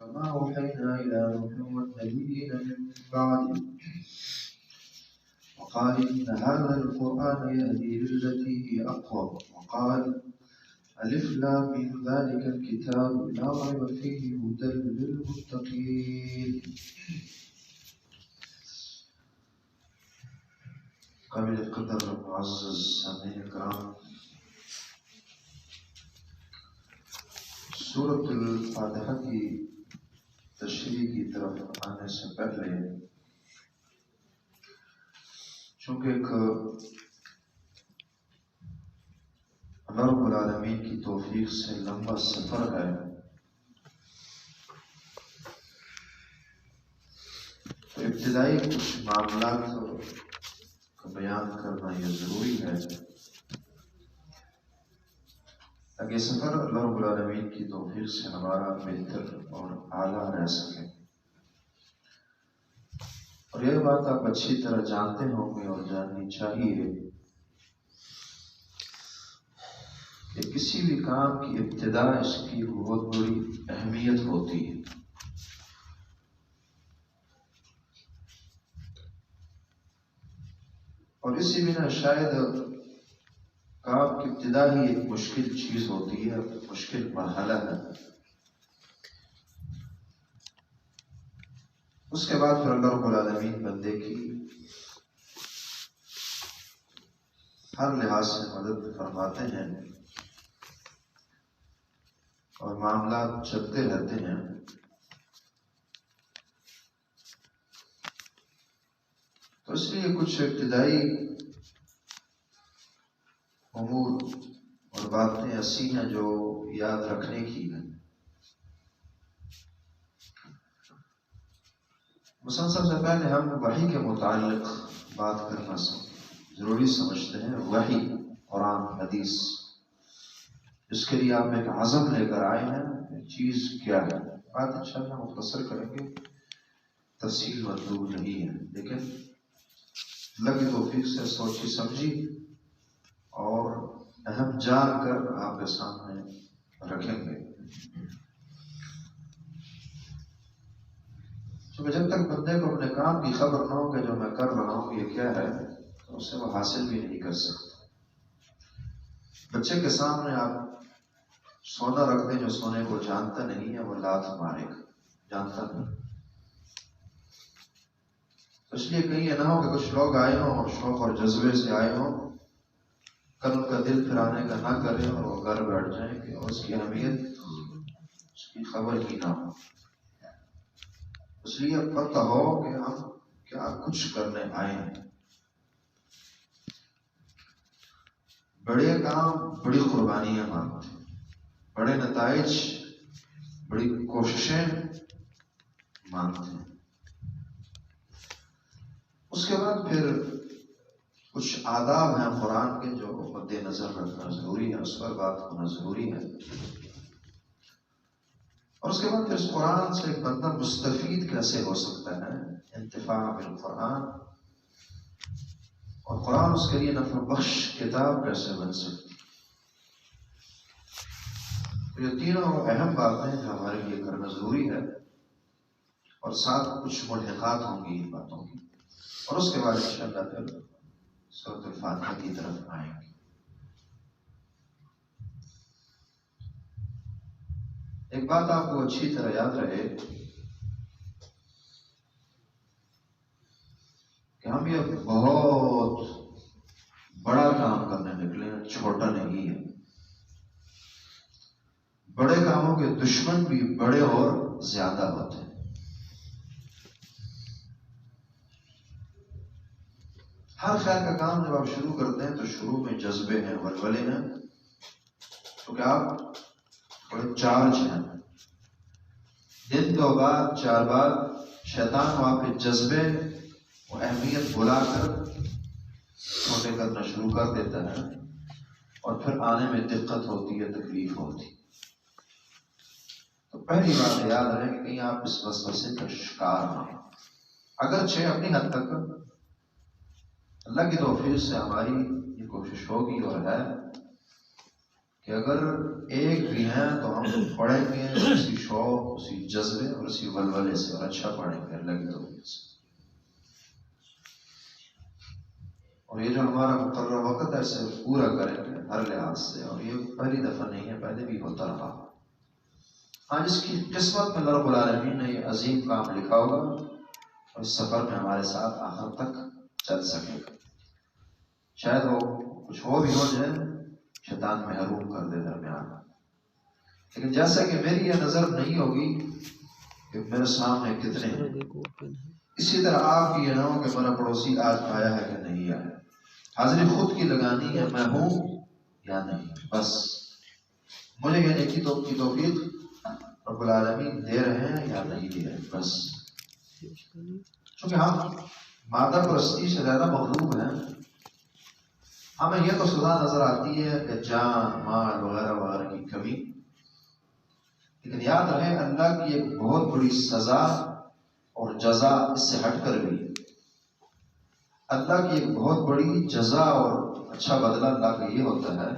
كما أوحينا إلى نوح والنبيين من بعده وقال إن هذا القرآن يهدي للتي هي أقوم وقال ألف لام ميم ذلك الكتاب لا ريب فيه هدى للمتقين. قابل القدر المعزز سامعين الكرام، سورة الفاتحہ کی تشریح کی طرف آنے سے پہلے چونکہ ایک اللہ رب العالمین کی توفیق سے لمبا سفر ہے، تو ابتدائی کچھ معاملات کا بیان کرنا یہ ضروری ہے تاکہ سفر اللہ رب العالمین کی توفیق سے ہمارا بہتر اور اعلیٰ رہ سکے۔ اور یہ بات آپ اچھی طرح جانتے ہوں گے اور جاننی چاہیے کہ کسی بھی کام کی ابتدا اس کی بہت بڑی اہمیت ہوتی ہے۔ اور اسی بنا شاید کام کی ابتدا ہی ایک مشکل چیز ہوتی ہے، مشکل مرحلہ ہے۔ اس کے بعد پھر اللہ رب العالمین بندے کی ہر لحاظ سے مدد فرماتے ہیں اور معاملات چلتے رہتے ہیں۔ تو اس لیے کچھ ابتدائی امور اور باتیں ایسی ہیں جو یاد رکھنے کی ہیں۔ مثلا سب سے پہلے ہم وحی کے متعلق بات کرنا ضروری سمجھتے ہیں۔ وحی، قرآن، حدیث، اس کے لیے آپ ایک عزم لے کر آئے ہیں، چیز کیا ہے؟ بات انشاءاللہ مختصر کریں گے، تفصیل مطلوب نہیں ہے، لیکن اللہ کی توفیق سے سوچی سمجھی اور اہم جان کر آپ کے سامنے رکھیں گے۔ کیونکہ جب تک بندے کو اپنے کام کی خبر نہ ہو کہ جو میں کر رہا ہوں یہ کیا ہے، تو اسے وہ حاصل بھی نہیں کر سکتا۔ بچے کے سامنے آپ سونا رکھ دیں جو سونے کو جانتا نہیں ہے، وہ لات مارے گا، جانتا نہیں۔ اس لیے کہیں یہ نہ ہو کہ کچھ لوگ آئے ہوں اور شوق اور جذبے سے آئے ہوں، کل ان کا دل پھرانے کا نہ کرے اور وہ گھر بیٹھ جائیں کہ اس کی اہمیت اس کی خبر ہی نہ ہو۔ اس لیے پتہ ہو کہ ہم کیا کچھ کرنے آئے ہیں۔ بڑے کام بڑی قربانیاں مانگتے ہیں، بڑے نتائج بڑی کوششیں مانگتے ہیں۔ اس کے بعد پھر کچھ آداب ہیں قرآن کے جو مد نظر رکھنا ضروری ہے، اس پر بات ہونا ضروری ہے۔ اور اس کے بعد پھر اس قرآن سے ایک بندہ مستفید کیسے ہو سکتا ہے، انتفاع بالقرآن، اور قرآن اس کے لیے نفع بخش کتاب کیسے بن سکتی۔ تو یہ تینوں اہم باتیں جو ہمارے لیے کرنا ضروری ہے، اور ساتھ کچھ ملحقات ہوں گی ان باتوں کی، اور اس کے بعد انشاءاللہ پھر سورۃ الفاتحہ کی طرف آئیں گے۔ ایک بات آپ کو اچھی طرح یاد رہے کہ ہم یہ بہت بڑا کام کرنے نکلے ہیں، چھوٹا نہیں ہے۔ بڑے کاموں کے دشمن بھی بڑے اور زیادہ ہوتے ہیں۔ ہر خیر کا کام جب آپ شروع کرتے ہیں تو شروع میں جذبے ہیں، ولولے ہیں، کیونکہ آپ بڑے چارج ہیں۔ دن دو بار چار بار شیطان کو آپ کے جذبے و اہمیت بلا کر چھوٹے کرنا شروع کر دیتا ہے، اور پھر آنے میں دقت ہوتی ہے، تکلیف ہوتی ہے۔ تو پہلی بات یاد رہے کہ کہیں آپ اس وسوسے کا شکار نہ ہوں۔ اگرچہ اپنی حد تک اللہ کی توفیق سے ہماری یہ کوشش ہوگی اور ہے کہ اگر ایک بھی ہیں تو ہم پڑھیں گے اسی شوق، اسی جذبے اور اسی ولولے سے، اور اچھا پڑھیں گے اللہ کی توفیق سے۔ اور یہ جو ہمارا مقررہ وقت ہے اسے پورا کریں گے ہر لحاظ سے، اور یہ پہلی دفعہ نہیں ہے، پہلے بھی ہوتا رہا۔ ہاں، جس کی قسمت میں اللہ رب العالمین نے یہ عظیم کام لکھا ہوگا اور اس سفر میں ہمارے ساتھ آخر تک چل سکے گا۔ شاید وہ کچھ ہو بھی ہو جائے، شیطان محروم کر دے درمیان، لیکن جیسا کہ میری یہ نظر نہیں ہوگی کہ میرے سامنے کتنے ہیں، اسی طرح آپ کی یہ نہ ہو کہ میرا پڑوسی آج آیا ہے کہ نہیں آیا۔ حاضری خود کی لگانی ہے، میں ہوں یا نہیں، بس مجھے یہ نیکی کی توفیق رب العالمین دے رہے ہیں یا نہیں دے رہے، بس۔ چونکہ ہم مادہ پرستی سے زیادہ مغلوب ہیں، ہمیں یہ تو سزا نظر آتی ہے کہ جان، مال وغیرہ وغیرہ کی کمی، لیکن یاد رہے اللہ کی ایک بہت بڑی سزا اور جزا اس سے ہٹ کر بھی، اللہ کی ایک بہت بڑی جزا اور اچھا بدلہ اللہ کا یہ ہوتا ہے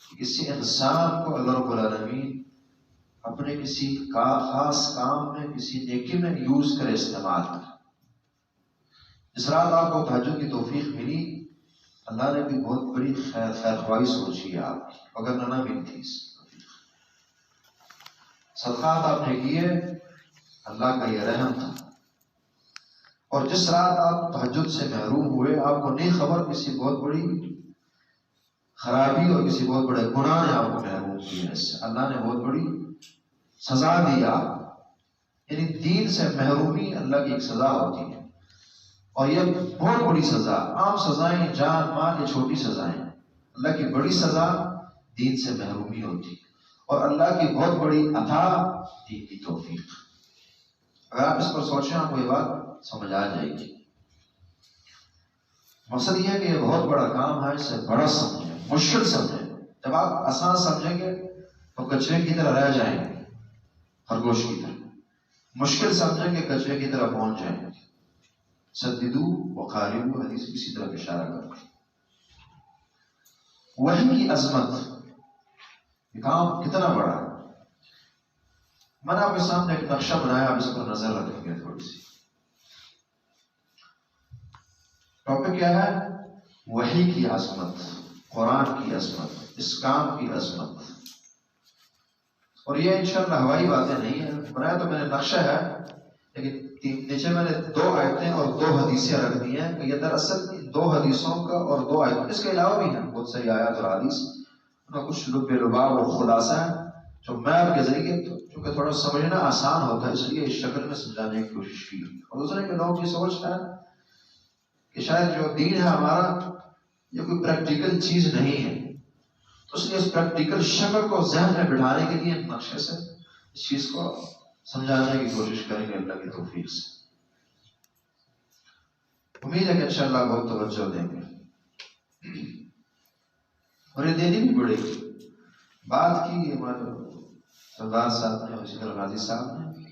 کہ کسی انسان کو اللہ رب العالمین اپنے کسی خاص کام میں، کسی نیکی میں یوز کرے، استعمال کرے۔ اس رات آپ کو تہجد کی توفیق ملی، اللہ نے بھی بہت بڑی خیر خواہی سوچی ہے آپ کی، اگر نہ ملتی اس صدقات آپ نے کیے، اللہ کا یہ رحم تھا۔ اور جس رات آپ تہجد سے محروم ہوئے، آپ کو نہیں خبر کسی بہت بڑی خرابی اور کسی بہت بڑے گناہ نے آپ کو محروم کیا، اس سے اللہ نے بہت بڑی سزا دی آپ۔ یعنی دین سے محرومی اللہ کی ایک سزا ہوتی ہے، اور یہ بہت بڑی سزا۔ عام سزائیں، جان مال، یہ چھوٹی سزائیں، اللہ کی بڑی سزا دین سے محرومی ہوتی ہے، اور اللہ کی بہت بڑی عطا دین کی توفیق۔ اگر آپ اس پر سوچیں آپ کو یہ بات سمجھ آ جائے گی۔ مقصد یہ ہے کہ یہ بہت بڑا کام ہے، اسے بڑا سمجھیں، مشکل سمجھیں۔ جب آپ آسان سمجھیں گے تو کچرے کی طرح رہ جائیں گے، خرگوش کی طرح۔ مشکل سمجھیں گے کچرے کی طرح پہنچ جائیں گے۔ سددو وقاربو، حدیث کسی طرح اشارہ کرتے۔ وحی کی عظمت، یہ کام کتنا بڑا ہے۔ میں نے آپ کے سامنے ایک نقشہ بنایا، آپ اس پر نظر رکھیں گے تھوڑی سی۔ ٹاپک کیا ہے؟ وحی کی عظمت، قرآن کی عظمت، اس کام کی عظمت۔ اور یہ انشاءاللہ ہوائی باتیں نہیں ہیں، بنایا تو میں نے نقشہ ہے، لیکن نیچے میں نے 2 آیتیں اور 2 حدیثیں رکھ دی ہیں کہ یہ دراصل 2 حدیثوں کا اور 2 آیتوں، اس کے علاوہ بھی ہیں بہت ساری آیات اور حدیث، ان کا کچھ لب لباب اور خلاصہ ہے جو میں آپ کے ذریعے، چونکہ تھوڑا سمجھنا آسان ہوتا ہے اس لیے اس شکل میں سمجھانے کی کوشش کی۔ اور دوسرے کہ لوگ یہ سوچ رہے ہیں کہ شاید جو دین ہے ہمارا یہ کوئی پریکٹیکل چیز نہیں ہے، تو اس لیے اس پریکٹیکل شکل کو ذہن میں بٹھانے کے لیے نقشے سے اس چیز کو سمجھانے کی کوشش کریں گے اللہ کی توفیق سے۔ امید ہے کہ انشاءاللہ بہت توجہ دیں گے، اور یہ دینی بھی پڑے گی۔ بات کی ہمارے سردار صاحب نے اور اسی طرح غازی صاحب نے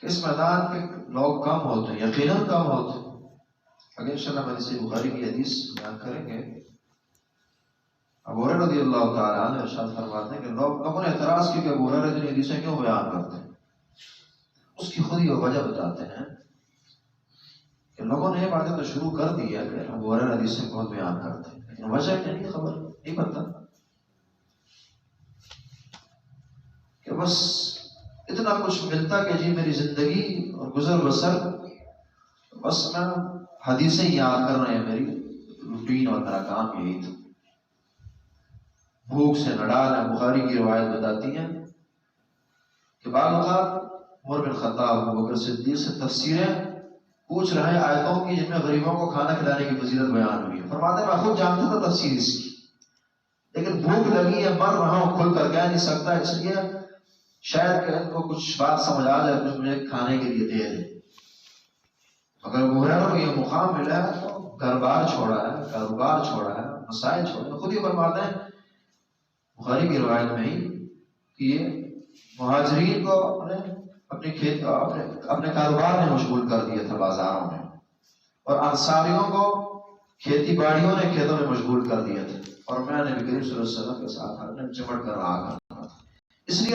کہ اس میدان کے لوگ کم ہوتے ہیں، یقیناً کم ہوتے ہیں۔ اگر انشاءاللہ حدیث بخاری کی حدیث بیان کریں گے، ابو ہریرہ رضی اللہ تعالیٰ عنہ ارشاد فرماتے ہیں کہ لوگوں نے اعتراض کیا کہ ابو ہریرہ جن حدیثیں کیوں بیان کرتے ہیں؟ اس کی خود ہی وہ وجہ بتاتے ہیں کہ لوگوں نے یہ باتیں تو شروع کر دی ہے کہ ابو ہریرہ حدیثیں بہت بیان کرتے ہیں، لیکن وجہ کیا نہیں خبر نہیں پتہ، کہ بس اتنا کچھ ملتا کہ جی میری زندگی اور گزر بسر بس میں حدیثیں یاد کر رہے ہیں، میری روٹین اور میرا کام یہی تھا، بھوک سے نڈال ہے۔ بخاری کی روایت بتاتی ہے کہ بعض اوقات عمر بن خطاب، ابو بکر صدیق سے تفسیریں پوچھ رہے ہیں آیتوں کی جن میں غریبوں کو کھانا کھلانے کی فضیلت بیان ہوئی ہے۔ فرماتے ہیں میں خود جانتا تھا تفسیر اس کی، لیکن بھوک لگی ہے، مر رہا ہوں، کھل کر کہہ نہیں سکتا، اس لیے شاید کہ ان کو کچھ بات سمجھ آ جائے، کچھ مجھے کھانے کے لیے دے دیں۔ اگر ابو ہریرہ کو یہ مقام ملا ہے تو گھر بار چھوڑا ہے، کاروبار چھوڑا ہے، مسائل چھوڑا۔ خود ہی فرماتے ہیں بخاری کی روایت میں ہی کہ یہ مہاجرین کو اپنے کاروبار میں مشغول کر دیا تھا بازاروں میں، اور انصاریوں کو کھیتی باڑیوں نے کھیتوں میں مشغول کر دیا تھا۔ اور میں نبی کریم صلی اللہ علیہ وسلم کے ساتھ ہر دن چمٹ کر رہا کرتا تھا. اس لیے